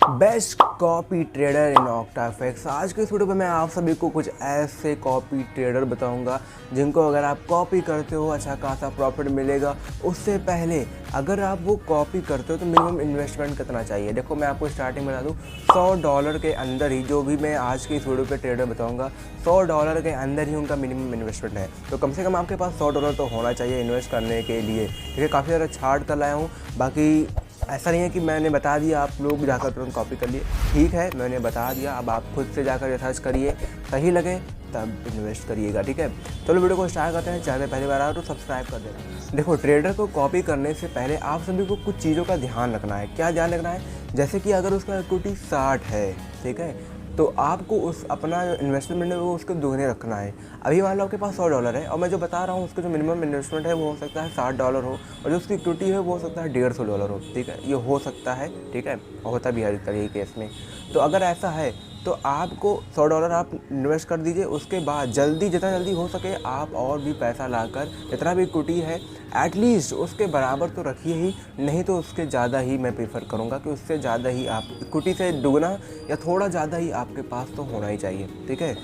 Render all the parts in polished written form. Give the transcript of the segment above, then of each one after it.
Best copy trader इन ऑक्टाफैक्स। आज के इस वीडियो में मैं आप सभी को कुछ ऐसे कॉपी ट्रेडर बताऊंगा जिनको अगर आप कॉपी करते हो अच्छा खासा प्रॉफिट मिलेगा। उससे पहले अगर आप वो कॉपी करते हो तो मिनिमम इन्वेस्टमेंट कितना चाहिए। देखो मैं आपको स्टार्टिंग बता दूं, $100 के अंदर ही जो भी मैं आज की इस वीडियो पे ट्रेडर बताऊंगा $100 के अंदर ही उनका मिनिमम इन्वेस्टमेंट है। तो कम से कम आपके पास $100 तो होना चाहिए इन्वेस्ट करने के लिए। देखिए काफ़ी ज़्यादा छाट कर लाया हूँ। बाकी ऐसा नहीं है कि मैंने बता दिया आप लोग जाकर तुरंत कॉपी कर लिए, ठीक है मैंने बता दिया, अब आप खुद से जाकर रिसर्च करिए, सही लगे तब इन्वेस्ट करिएगा, ठीक है। चलो वीडियो को स्टार्ट करते हैं। चैनल पहली बार आओ तो सब्सक्राइब कर देना। देखो ट्रेडर को कॉपी करने से पहले आप सभी को कुछ चीज़ों का ध्यान रखना है। क्या ध्यान रखना है? जैसे कि अगर उसका इक्विटी 60 है, ठीक है, तो आपको उस अपना जो इन्वेस्टमेंट है वो उसको दोगुने रखना है। अभी मान लो आपके पास $100 है और मैं जो बता रहा हूँ उसका जो मिनिमम इन्वेस्टमेंट है वो हो सकता है $60 हो और जो उसकी इक्विटी है वो हो सकता है $150 हो, ठीक है, ये हो सकता है, ठीक है, होता भी है अधिकतर यही केस में। तो अगर ऐसा है तो आपको $100 आप इन्वेस्ट कर दीजिए। उसके बाद जितना जल्दी हो सके आप और भी पैसा लाकर जितना भी इक्विटी है एटलीस्ट उसके बराबर तो रखिए ही, नहीं तो उसके ज़्यादा ही मैं प्रेफर करूँगा कि उससे ज़्यादा ही आप इक्विटी से दुगना या थोड़ा ज़्यादा ही आपके पास तो होना ही चाहिए, ठीक है।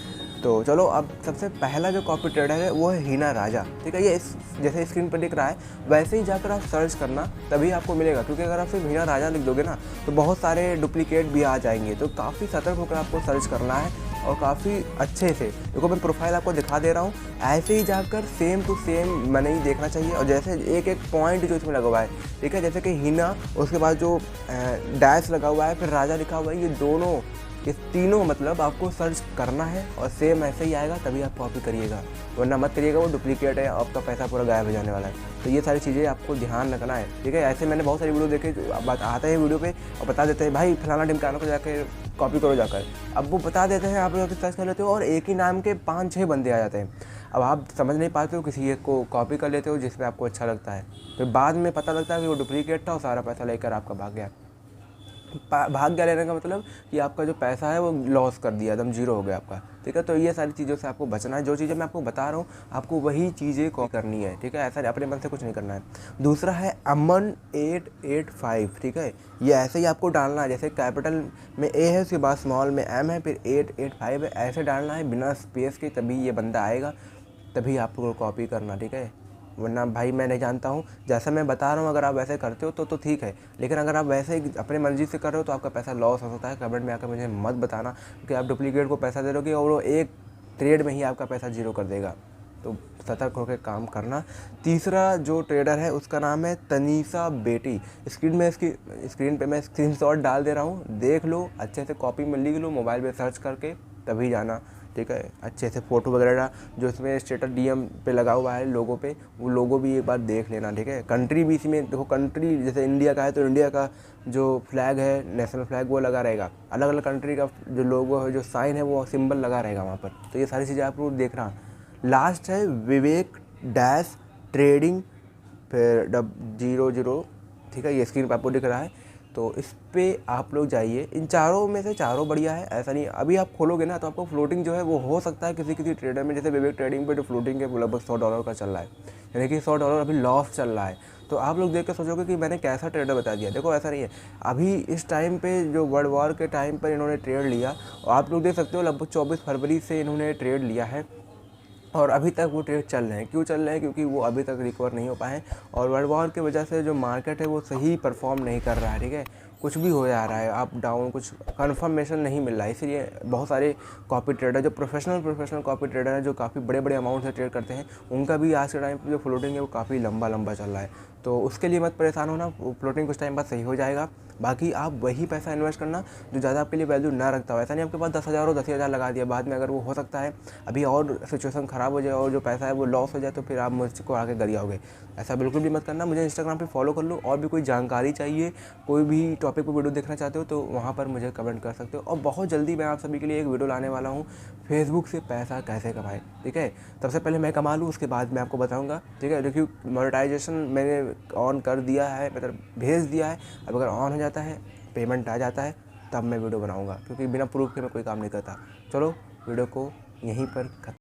तो चलो अब सबसे पहला जो कॉपी ट्रेडर है वो है हीना राजा, ठीक है। ये जैसे स्क्रीन पर दिख रहा है वैसे ही जाकर आप सर्च करना तभी आपको मिलेगा, क्योंकि अगर आप सिर्फ हीना राजा लिख दोगे ना तो बहुत सारे डुप्लीकेट भी आ जाएंगे। तो काफ़ी सतर्क होकर आपको सर्च करना है और काफ़ी अच्छे से। देखो मैं प्रोफाइल आपको दिखा दे रहा हूँ, ऐसे ही जाकर सेम टू सेम मैंने ही देखना चाहिए। और जैसे एक एक पॉइंट जो इसमें लगा हुआ है, ठीक है, जैसे कि हीना, उसके बाद जो डैश लगा हुआ है, फिर राजा लिखा हुआ है, ये दोनों, ये तीनों मतलब आपको सर्च करना है और सेम ऐसे ही आएगा तभी आप कॉपी करिएगा, वरना मत करिएगा, वो डुप्लीकेट है, आपका पैसा पूरा गायब हो जाने वाला है। तो ये सारी चीज़ें आपको ध्यान रखना है, ठीक है। ऐसे मैंने बहुत सारी वीडियो देखे जो बात आते हैं वीडियो पे और बता देते हैं भाई फलाना ढिमकाना को जाकर कॉपी करो जाकर। अब वो बता देते हैं, आप लोग सर्च कर लेते हो और एक ही नाम के 5-6 बंदे आ जाते हैं। अब आप समझ नहीं पाते हो, किसी एक को कॉपी कर लेते हो जिसमें आपको अच्छा लगता है, फिर बाद में पता लगता है कि वो डुप्लीकेट था और सारा पैसा लेकर आपका भाग गया। भाग गया लेने का मतलब कि आपका जो पैसा है वो लॉस कर दिया, एकदम जीरो हो गया आपका, ठीक है। तो ये सारी चीज़ों से आपको बचना है। जो चीज़ें मैं आपको बता रहा हूँ आपको वही चीज़ें करनी है, ठीक है, ऐसा अपने मन से कुछ नहीं करना है। दूसरा है अमन 885, ठीक है, ये ऐसे ही आपको डालना है, जैसे कैपिटल में ए है उसके बाद स्मॉल में एम है फिर 885 है, ऐसे डालना है बिना स्पेस के, तभी ये बंदा आएगा, तभी आपको कॉपी करना, ठीक है। वरना भाई मैं नहीं जानता हूँ, जैसा मैं बता रहा हूँ अगर आप वैसे करते हो तो ठीक है, लेकिन अगर आप वैसे ही अपने मर्जी से कर रहे हो तो आपका पैसा लॉस हो सकता है। कमेंट में आकर मुझे मत बताना, क्योंकि आप डुप्लीकेट को पैसा दे दोगे और वो एक ट्रेड में ही आपका पैसा जीरो कर देगा। तो सतर्क होकर काम करना। तीसरा जो ट्रेडर है उसका नाम है तनीषा बेटी। स्क्रीन पे मैं स्क्रीनशॉट डाल दे रहा हूँ, देख लो अच्छे से, कॉपी में लिख लो, मोबाइल पे सर्च करके तभी जाना, ठीक है। अच्छे से फ़ोटो वगैरह जो इसमें स्टेटस डीएम पे लगा हुआ है लोगो पे, वो लोगो भी एक बार देख लेना, ठीक है। कंट्री भी इसमें देखो, कंट्री जैसे इंडिया का है तो इंडिया का जो फ्लैग है, नेशनल फ्लैग, वो लगा रहेगा। अलग अलग कंट्री का जो लोगो है, जो साइन है, वो सिंबल लगा रहेगा वहाँ पर। तो ये सारी चीज़ें आपको देखना। लास्ट है विवेक डैश ट्रेडिंग फिर 00, ठीक है, ये स्क्रीन पर आपको दिख रहा है। तो इस पे आप लोग जाइए। इन चारों में से चारों बढ़िया है, ऐसा नहीं। अभी आप खोलोगे ना तो आपको फ्लोटिंग जो है वो हो सकता है किसी किसी ट्रेडर में, जैसे विवेक ट्रेडिंग पे जो फ्लोटिंग है वो लगभग $100 का चल रहा है, यानी कि $100 अभी लॉस चल रहा है। तो आप लोग देख कर सोचोगे कि मैंने कैसा ट्रेडर बता दिया। देखो ऐसा नहीं है, अभी इस टाइम पे जो वर्ल्ड वॉर के टाइम पर इन्होंने ट्रेड लिया, और आप लोग देख सकते हो लगभग 24 फरवरी से इन्होंने ट्रेड लिया है और अभी तक वो ट्रेड चल रहे हैं। क्यों चल रहे हैं? क्योंकि वो अभी तक रिकवर नहीं हो पाए हैं और वर्ल्ड वॉर की वजह से जो मार्केट है वो सही परफॉर्म नहीं कर रहा है, ठीक है, कुछ भी हो जा रहा है, अप डाउन, कुछ कन्फर्मेशन नहीं मिल रहा है। इसलिए बहुत सारे कॉपी ट्रेडर जो प्रोफेशनल कॉपी ट्रेडर हैं, जो काफ़ी बड़े बड़े अमाउंट से ट्रेड करते हैं, उनका भी आज के टाइम पे जो फ्लोटिंग है वो काफ़ी लंबा चल रहा है। तो उसके लिए मत परेशान होना, फ्लोटिंग कुछ टाइम बाद सही हो जाएगा। बाकी आप वही पैसा इन्वेस्ट करना जो ज़्यादा आपके लिए वैल्यू ना रखता हो। ऐसा नहीं आपके पास 10,000 हो 10,000 लगा दिया, बाद में अगर वो हो सकता है अभी और सिचुएशन ख़राब हो जाए और जो पैसा है वो लॉस हो जाए तो फिर आप मुझको आके गरियाओगे। ऐसा बिल्कुल भी मत करना। मुझे इंस्टाग्राम पे फॉलो कर लो, और भी कोई जानकारी चाहिए, कोई भी टॉपिक पर वीडियो देखना चाहते हो तो वहाँ पर मुझे कमेंट कर सकते हो। और बहुत जल्दी मैं आप सभी के लिए एक वीडियो लाने वाला हूँ, फेसबुक से पैसा कैसे कमाएं, ठीक है। सबसे पहले मैं कमा लूँ उसके बाद मैं आपको बताऊँगा, ठीक है। देखिए मोनेटाइजेशन मैंने ऑन कर दिया है, मतलब भेज दिया है। अब अगर ऑन हो जाता है, पेमेंट आ जाता है, तब मैं वीडियो बनाऊँगा, क्योंकि बिना प्रूफ के मैं कोई काम नहीं करता। चलो वीडियो को यहीं पर